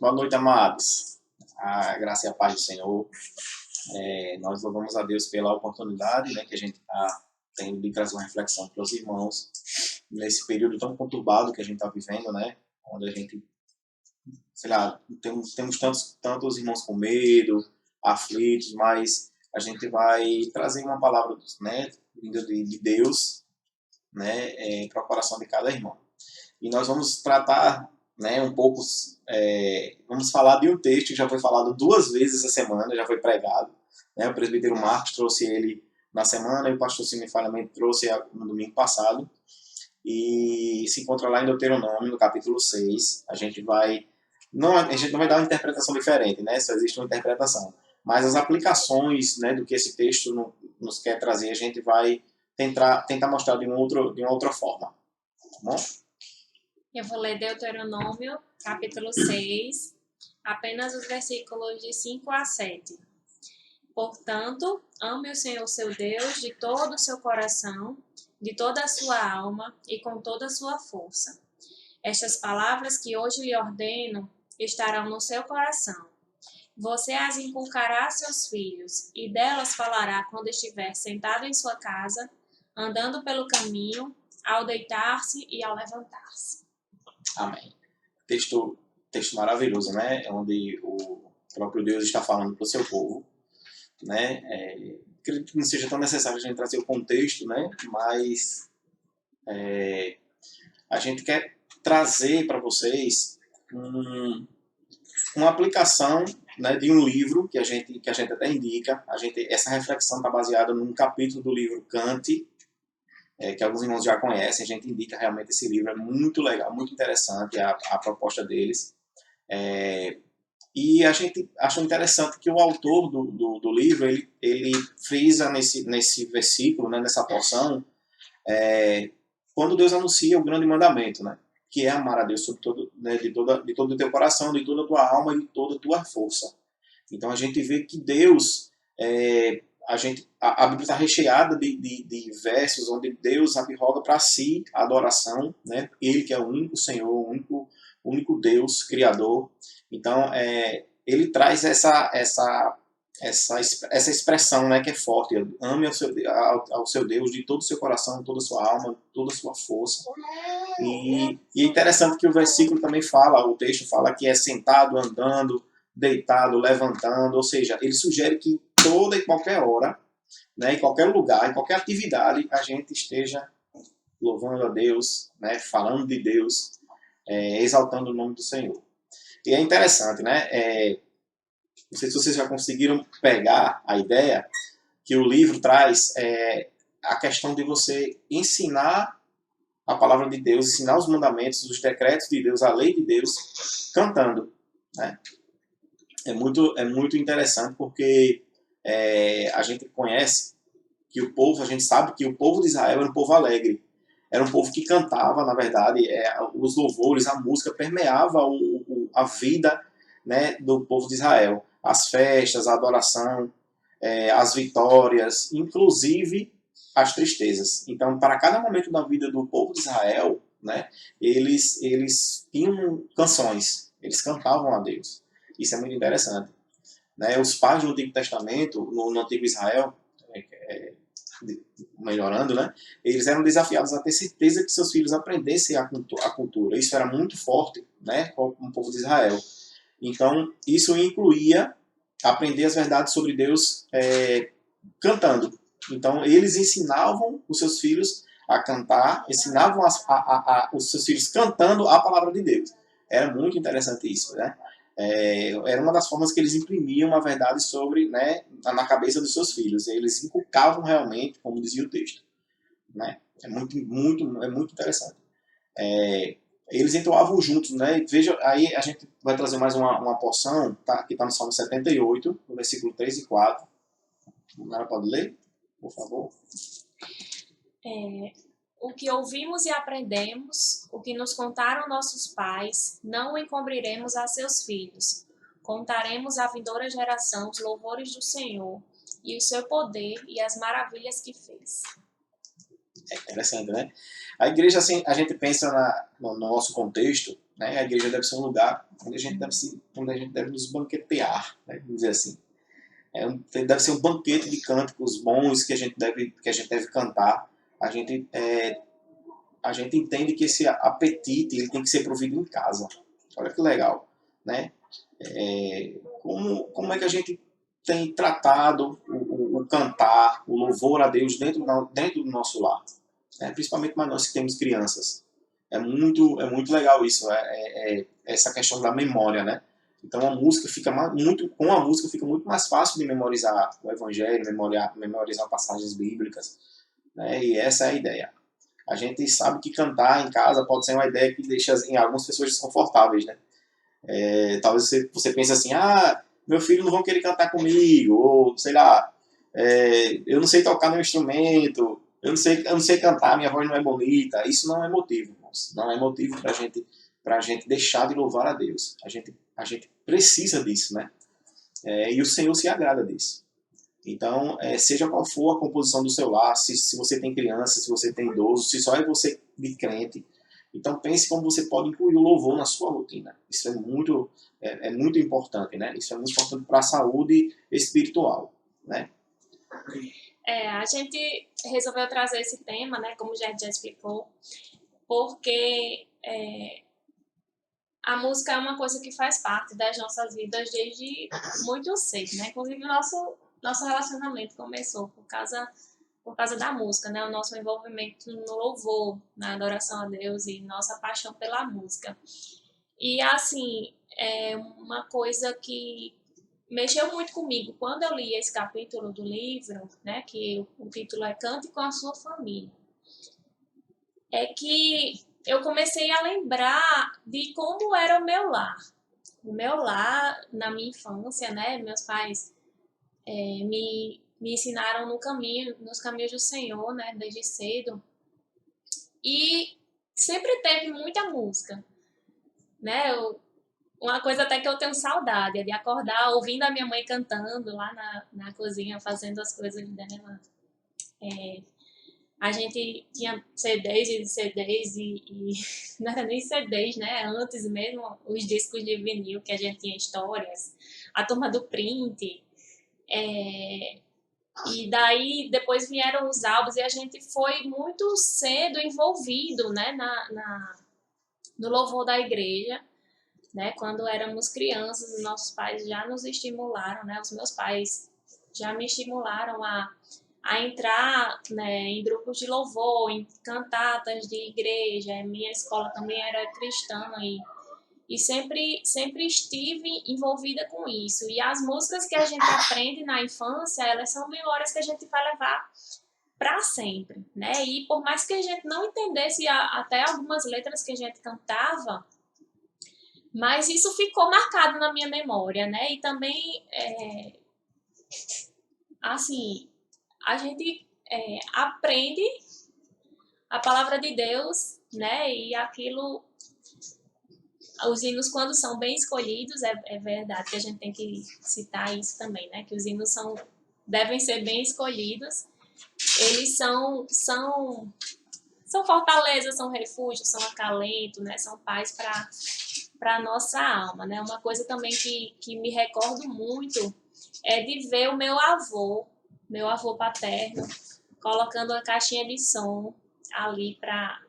Boa noite, amados. A graça e a paz do Senhor. Nós louvamos a Deus pela oportunidade, né, que a gente está tendo de trazer uma reflexão para os irmãos nesse período tão conturbado que a gente está vivendo, né, onde a gente, sei lá, temos tantos irmãos com medo, aflitos, mas a gente vai trazer uma palavra, né, vinda de Deus, né, para o coração de cada irmão. E nós vamos tratar, né, um pouco, vamos falar de um texto que já foi falado 2 vezes essa semana, já foi pregado, né, o presbítero Marcos trouxe ele na semana e o pastor Cine Falhamento trouxe no domingo passado, e se encontra lá em Deuteronômio, no capítulo 6, a gente não vai dar uma interpretação diferente, né, só existe uma interpretação, mas as aplicações, né, do que esse texto nos quer trazer, a gente vai tentar mostrar de uma outra forma, tá bom? Eu vou ler Deuteronômio, capítulo 6, apenas os versículos de 5 a 7. Portanto, ame o Senhor seu Deus de todo o seu coração, de toda a sua alma e com toda a sua força. Estas palavras que hoje lhe ordeno estarão no seu coração. Você as inculcará a seus filhos, e delas falará quando estiver sentado em sua casa, andando pelo caminho, ao deitar-se e ao levantar-se. Amém. Texto maravilhoso, né? Onde o próprio Deus está falando para o seu povo, né? Acredito que não seja tão necessário a gente trazer o contexto, né? Mas a gente quer trazer para vocês uma aplicação, né, de um livro que a gente até indica. Essa reflexão está baseada num capítulo do livro Kant, que alguns irmãos já conhecem. A gente indica realmente esse livro, é muito legal, muito interessante a proposta deles. E a gente acha interessante que o autor do livro, ele frisa nesse versículo, né, nessa porção, quando Deus anuncia o grande mandamento, né, que é amar a Deus sobre todo, né, de todo o teu coração, de toda a tua alma e de toda a tua força. Então a gente vê que Deus, a Bíblia está recheada de versos onde Deus arroga para si a adoração, né? Ele que é o único Senhor, o único Deus, Criador. Então ele traz essa expressão, né, que é forte: ame ao seu Deus de todo o seu coração, toda a sua alma, toda a sua força. E é interessante que o versículo também fala, o texto fala que é sentado, andando, deitado, levantando, ou seja, ele sugere que toda e qualquer hora, né, em qualquer lugar, em qualquer atividade, a gente esteja louvando a Deus, né, falando de Deus, exaltando o nome do Senhor. E é interessante, né? Não sei se vocês já conseguiram pegar a ideia que o livro traz, a questão de você ensinar a palavra de Deus, ensinar os mandamentos, os decretos de Deus, a lei de Deus, cantando, né? É muito interessante porque a gente conhece que a gente sabe que o povo de Israel era um povo alegre. Era um povo que cantava, na verdade, os louvores, a música permeava a vida, né, do povo de Israel. As festas, a adoração, as vitórias, inclusive as tristezas. Então, para cada momento da vida do povo de Israel, né, eles tinham canções, eles cantavam a Deus. Isso é muito interessante, né? Os pais do Antigo Testamento, no Antigo Israel, melhorando, né, eles eram desafiados a ter certeza que seus filhos aprendessem a cultura. Isso era muito forte, né, com o povo de Israel. Então, isso incluía aprender as verdades sobre Deus cantando. Então, eles ensinavam os seus filhos a cantar, ensinavam os seus filhos cantando a palavra de Deus. Era muito interessante isso, né? Era uma das formas que eles imprimiam a verdade sobre, né, na cabeça dos seus filhos. Eles inculcavam realmente, como dizia o texto, né? É muito interessante. Eles entoavam juntos, né? Veja, aí a gente vai trazer mais uma porção, tá? Que está no Salmo 78, no versículo 3 e 4. Ela pode ler, por favor? O que ouvimos e aprendemos, o que nos contaram nossos pais, não o encobriremos a seus filhos. Contaremos à vindoura geração os louvores do Senhor, e o seu poder e as maravilhas que fez. É interessante, né? A igreja, assim, a gente pensa no nosso contexto, né? A igreja deve ser um lugar onde a gente deve nos banquetear, né? Vamos dizer assim. Deve ser um banquete de cânticos bons que a gente deve cantar. A gente, a gente entende que esse apetite ele tem que ser provido em casa. Olha que legal, né? Como é que a gente tem tratado o cantar, o louvor a Deus dentro do nosso lar? Principalmente para nós que temos crianças. É muito legal isso, essa questão da memória, né? Então a música com a música fica muito mais fácil de memorizar o Evangelho, memorizar passagens bíblicas, né? E essa é a ideia. A gente sabe que cantar em casa pode ser uma ideia que deixa em algumas pessoas desconfortáveis, né? Talvez você pense assim, meu filho não vão querer cantar comigo, ou sei lá, eu não sei tocar no instrumento, eu não sei cantar, minha voz não é bonita. Isso não é motivo, irmãos. Não é motivo para a gente deixar de louvar a Deus. A gente precisa disso, né? E o Senhor se agrada disso. Então, seja qual for a composição do seu lar, se você tem criança, se você tem idoso, se só é você de crente, então pense como você pode incluir o louvor na sua rotina. Isso é muito importante, né? Isso é muito importante para a saúde espiritual, né? A gente resolveu trazer esse tema, né, como já explicou, porque a música é uma coisa que faz parte das nossas vidas desde muito cedo, né? Inclusive o nosso relacionamento começou por causa da música, né? O nosso envolvimento no louvor, na adoração a Deus e nossa paixão pela música. E assim, é uma coisa que mexeu muito comigo quando eu li esse capítulo do livro, né, que o título é Cante com a Sua Família. É que eu comecei a lembrar de como era o meu lar. O meu lar, na minha infância, né, meus pais me ensinaram nos caminhos do Senhor, né, desde cedo. E sempre teve muita música, né? Uma coisa até que eu tenho saudade é de acordar ouvindo a minha mãe cantando lá na cozinha, fazendo as coisas dela. A gente tinha CDs e CDs e não era nem CDs, né? Antes mesmo, os discos de vinil que a gente tinha histórias, a turma do print. E daí depois vieram os álbuns e a gente foi muito cedo envolvido, né, no louvor da igreja, né? Quando éramos crianças, os nossos pais já nos estimularam, né? Os meus pais já me estimularam a entrar, né, em grupos de louvor, em cantatas de igreja. A minha escola também era cristã e sempre estive envolvida com isso. E as músicas que a gente aprende na infância, elas são memórias que a gente vai levar para sempre, né? E por mais que a gente não entendesse até algumas letras que a gente cantava, mas isso ficou marcado na minha memória, né? E também, assim, a gente aprende a palavra de Deus, né? E aquilo, os hinos, quando são bem escolhidos, é verdade que a gente tem que citar isso também, né? Que os hinos devem ser bem escolhidos. Eles são fortaleza, são refúgio, são acalento, né? São paz para a nossa alma, né? Uma coisa também que me recordo muito é de ver o meu avô paterno, colocando uma caixinha de som ali para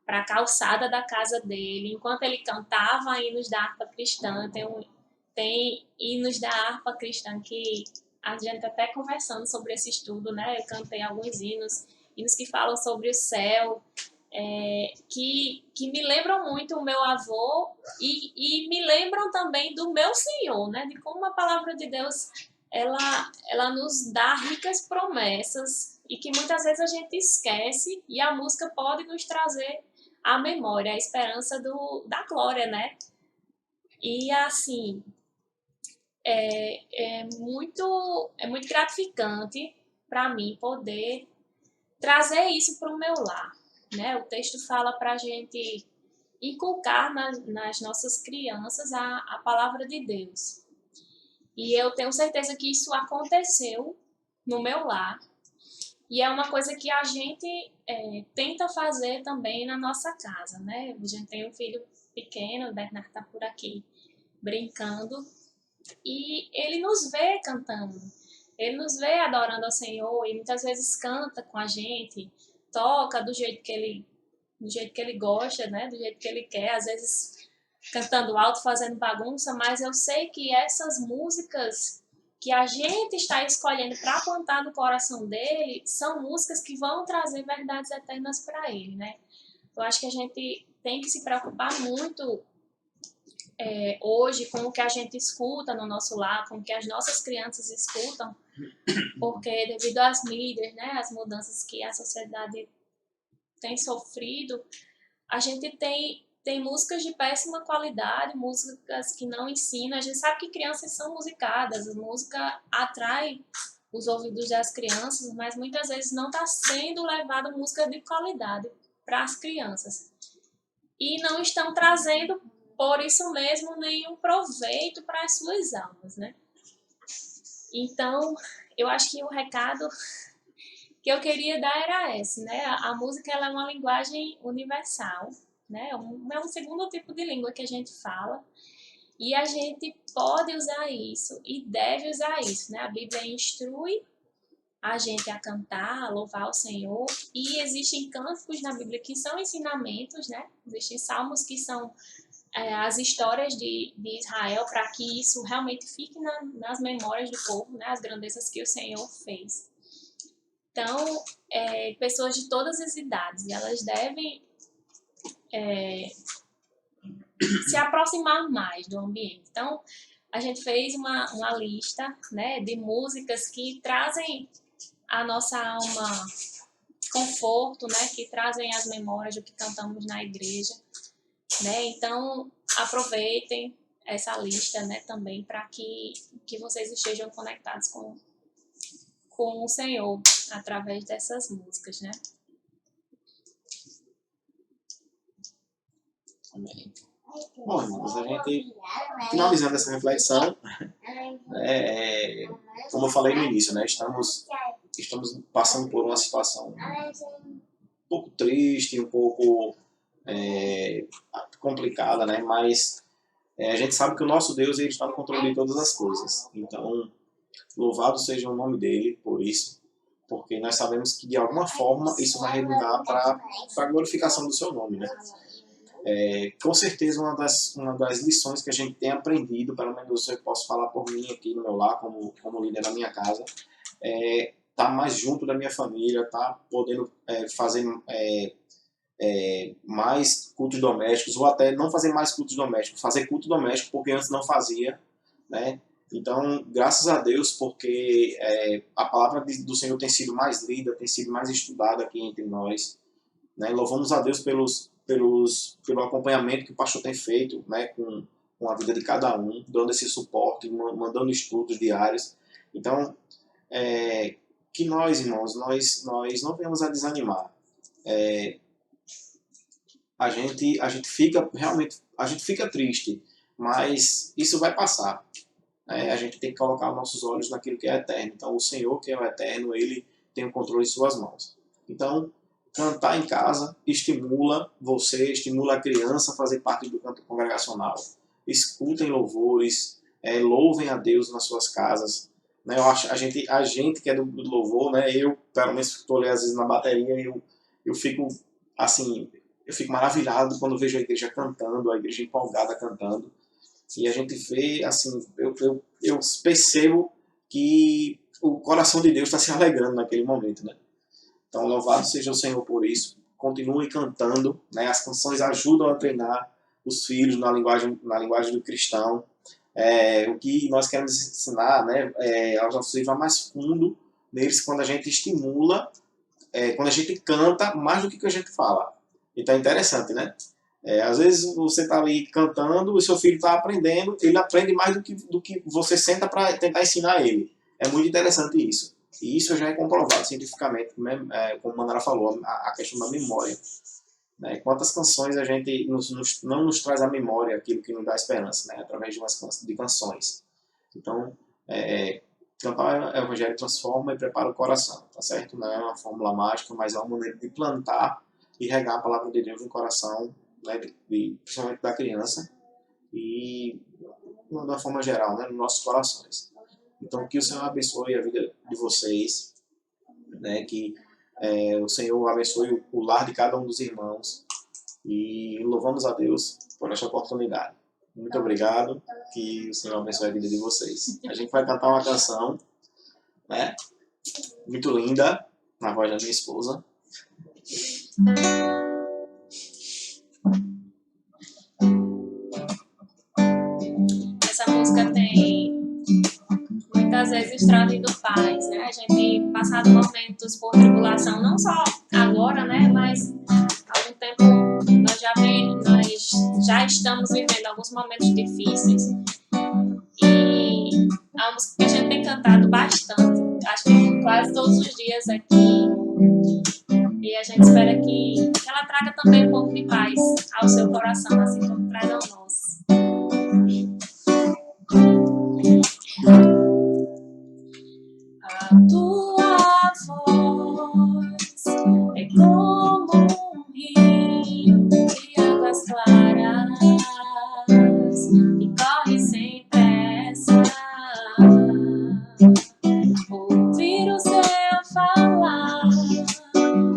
a calçada da casa dele, enquanto ele cantava hinos da harpa cristã. Tem hinos da harpa cristã que a gente até conversando sobre esse estudo, né? Eu cantei alguns hinos que falam sobre o céu, que me lembram muito o meu avô e me lembram também do meu Senhor, né? De como a palavra de Deus ela nos dá ricas promessas e que muitas vezes a gente esquece, e a música pode nos trazer a memória, a esperança da glória, né? E assim, é muito gratificante para mim poder trazer isso para o meu lar, né? O texto fala para a gente inculcar nas nossas crianças a palavra de Deus. E eu tenho certeza que isso aconteceu no meu lar. E é uma coisa que a gente tenta fazer também na nossa casa, né? A gente tem um filho pequeno, o Bernardo tá por aqui brincando, e ele nos vê cantando, ele nos vê adorando ao Senhor, e muitas vezes canta com a gente, toca do jeito que ele gosta, né? Do jeito que ele quer, às vezes cantando alto, fazendo bagunça, mas eu sei que essas músicas que a gente está escolhendo para plantar no coração dele são músicas que vão trazer verdades eternas para ele, né? Eu acho que a gente tem que se preocupar muito hoje com o que a gente escuta no nosso lar, com o que as nossas crianças escutam, porque devido às mídias, né, as mudanças que a sociedade tem sofrido, a gente tem músicas de péssima qualidade, músicas que não ensinam. A gente sabe que crianças são musicadas, a música atrai os ouvidos das crianças, mas muitas vezes não está sendo levada música de qualidade para as crianças. E não estão trazendo, por isso mesmo, nenhum proveito para as suas almas, né? Então, eu acho que o recado que eu queria dar era esse, né? A música ela é uma linguagem universal, né? É um segundo tipo de língua que a gente fala, e a gente pode usar isso e deve usar isso, né? A Bíblia instrui a gente a cantar, a louvar o Senhor, e existem cânticos na Bíblia que são ensinamentos, né? Existem salmos que são as histórias de Israel, para que isso realmente fique nas memórias do povo, né? As grandezas que o Senhor fez. Então, pessoas de todas as idades, elas devem se aproximar mais do ambiente. Então, a gente fez uma lista, né, de músicas que trazem a nossa alma conforto, né, que trazem as memórias do que cantamos na igreja, né? Então, aproveitem essa lista, né, também para que vocês estejam conectados com o Senhor através dessas músicas, né? Amém. Bom, irmãos, a gente, finalizando essa reflexão, como eu falei no início, né, estamos passando por uma situação um pouco triste, um pouco complicada, né, mas a gente sabe que o nosso Deus ele está no controle de todas as coisas. Então, louvado seja o nome dele por isso, porque nós sabemos que de alguma forma isso vai redundar para a glorificação do seu nome, né? Com certeza uma das lições que a gente tem aprendido, pelo menos eu posso falar por mim aqui no meu lar, como líder da minha casa, tá mais junto da minha família, tá podendo fazer mais cultos domésticos, ou até não fazer mais cultos domésticos, fazer culto doméstico, porque antes não fazia, né? Então, graças a Deus, porque a palavra do Senhor tem sido mais lida, tem sido mais estudada aqui entre nós, né? Louvamos a Deus pelo acompanhamento que o pastor tem feito, né, com a vida de cada um, dando esse suporte, mandando estudos diários. Então, que nós, irmãos, nós não venhamos a desanimar. A gente fica triste, mas isso vai passar. A gente tem que colocar nossos olhos naquilo que é eterno. Então, o Senhor, que é o eterno, ele tem o controle em suas mãos. Então, cantar em casa estimula você, estimula a criança a fazer parte do canto congregacional. Escutem louvores, louvem a Deus nas suas casas. Né? Eu acho, a gente que é do louvor, né? Eu, pelo menos, estou ali às vezes na bateria, eu fico assim, eu fico maravilhado quando vejo a igreja cantando, a igreja empolgada cantando. E a gente vê, assim, eu percebo que o coração de Deus está se alegrando naquele momento, né? Então, louvado seja o Senhor por isso. Continue cantando, né? As canções ajudam a treinar os filhos na linguagem do cristão. O que nós queremos ensinar, né, aos nossos filhos vai mais fundo neles quando a gente estimula, quando a gente canta mais do que a gente fala. Então é interessante, né? Às vezes você está ali cantando, o seu filho está aprendendo, ele aprende mais do que você senta para tentar ensinar ele. É muito interessante isso. E isso já é comprovado cientificamente, como a Manara falou, a questão da memória. Né? Quantas canções a gente não nos traz à memória aquilo que nos dá esperança, né? Através de canções. Então, Cantar o Evangelho transforma e prepara o coração, tá certo? Não é uma fórmula mágica, mas é uma maneira de plantar e regar a palavra de Deus no coração, né, principalmente da criança e de uma forma geral, né, nos nossos corações. Então, que o Senhor abençoe a vida de vocês, né, que o Senhor abençoe o lar de cada um dos irmãos e louvamos a Deus por esta oportunidade. Muito obrigado, que o Senhor abençoe a vida de vocês. A gente vai cantar uma canção, né, muito linda, na voz da minha esposa. Essa música tem muitas vezes trazido paz, né? A gente tem passado momentos por tribulação, não só agora, né? Mas há algum tempo nós já estamos vivendo alguns momentos difíceis. E é uma música que a gente tem cantado bastante, acho que quase todos os dias aqui. E a gente espera que ela traga também um pouco de paz ao seu coração, assim como traz ao nosso. A tua voz é como um rio de águas claras e corre sem pressa. Ouvir o céu falar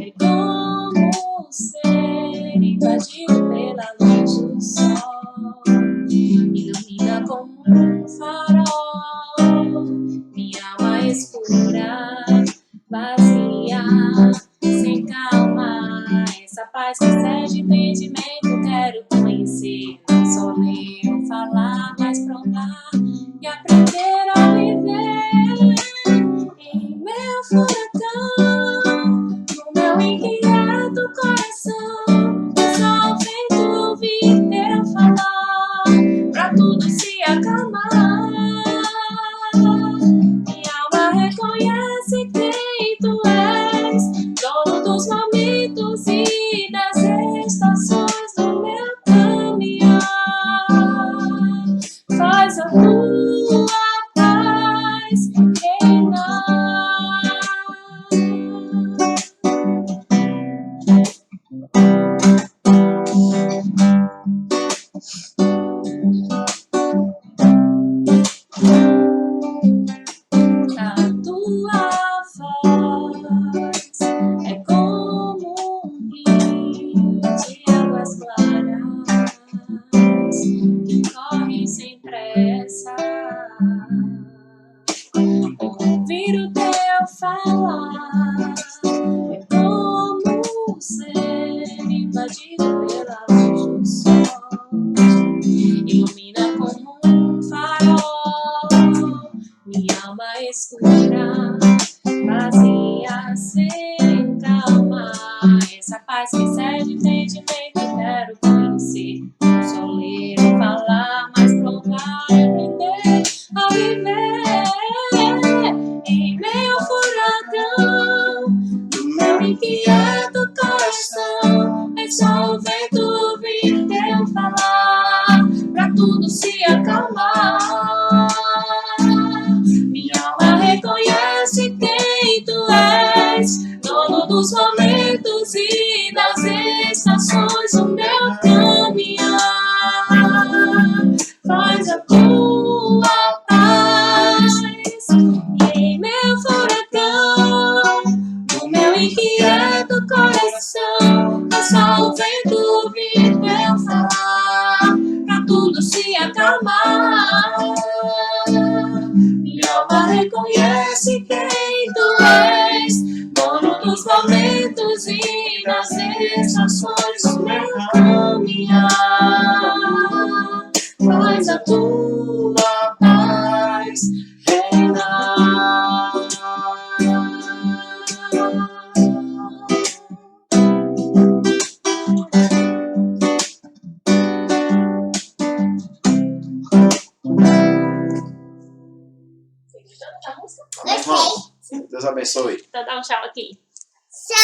é como ser invadido pela luz do sol, ilumina como um farol minha alma escura, vazia, sem calma. Essa paz que excede entendimento quero conhecer, não só ler ou falar, mas provar e aprender a viver em meu furacão, no meu inquieto coração. É só o vento ouvir teu falar, pra tudo se acalmar. Minha alma reconhece quem tu és, dono dos momentos e das estações do meu caminhar. Faz a tua paz reinar. A tua voz é como um rio de águas claras que corre sem pressa. Ouvir o teu falar é como ser invadido pela luz do sol, ilumina como um farol minha alma escura, vazia, sem calma. Essa paz que excede entendimento quero conhecer, não só ler ou falar, mas provar e aprender a viver em meu furacão, no meu inquieto coração. É só o vento ouvir teu falar, pra tudo se acalmar. Minha alma reconhece quem tu és, dono dos momentos e das estações do meu caminhar. Faz a tua paz em meu furacão, no meu inquieto coração. É só o vento ouvir teu falar, pra tudo se acalmar. Minha alma reconhece quem tu és, dono dos momentos e das estações do meu caminhar. Faz a tua paz reinar. Irmãos, Deus abençoe. Então dá um tchau aqui. Tchau!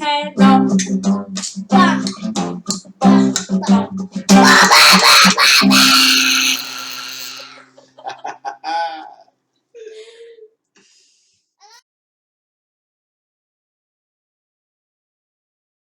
ré, dó. Dó.